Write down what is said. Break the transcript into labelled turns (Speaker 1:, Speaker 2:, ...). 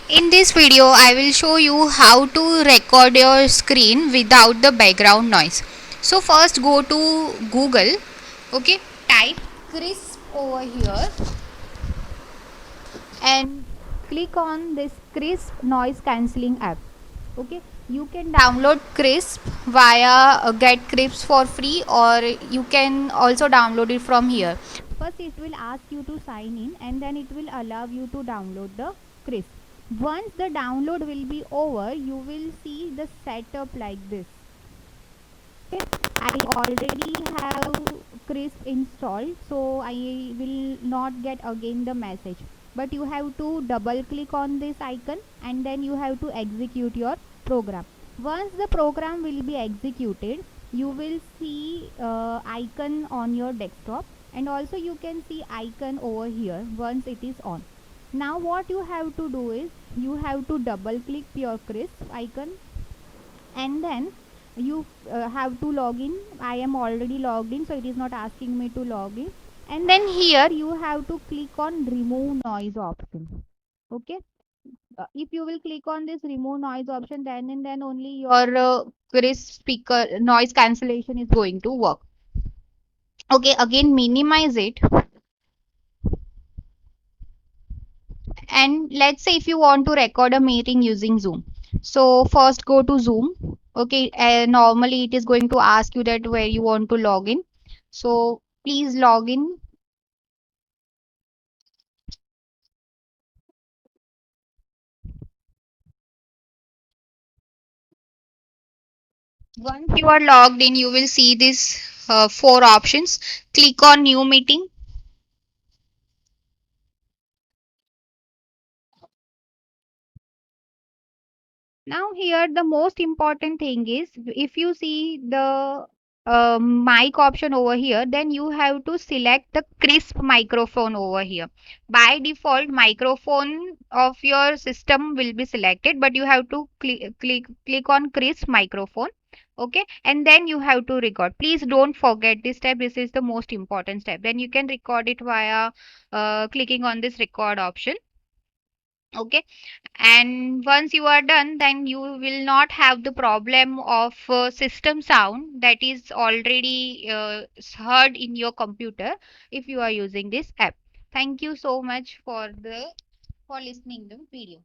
Speaker 1: In this video, I will show you how to record your screen without the background noise. So first go to Google, okay, type Crisp over here and click on this Crisp noise cancelling app. Okay, you can download Crisp via Get Crisp for free, or you can also download it from here. First it will ask you to sign in and then it will allow you to download the Crisp. Once the download will be over, you will see the setup like this. Okay, I already have Crisp installed, so I will not get again the message, but you have to double click on this icon and then you have to execute your program. Once the program will be executed, you will see icon on your desktop, and also you can see icon over here once it is on. Now what you have to do is you have to double click your Crisp icon and then you have to log in. I am already logged in, so it is not asking me to log in. And then here you have to click on remove noise option. Okay, if you will click on this remove noise option, then and then only your Crisp speaker noise cancellation is going to work. Okay, again minimize it, and let's say if you want to record a meeting using Zoom, so first go to Zoom. Okay, normally it is going to ask you that where you want to log in, so please log in. Once you are logged in, you will see this four options. Click on new meeting. Now here the most important thing is, if you see the mic option over here, then you have to select the Crisp microphone over here. By default, microphone of your system will be selected, but you have to click on Crisp microphone. Okay, and then you have to record. Please don't forget this step. This is the most important step. Then you can record it via clicking on this record option. Okay, and once you are done, then you will not have the problem of system sound that is already heard in your computer if you are using this app. Thank you so much for listening the video.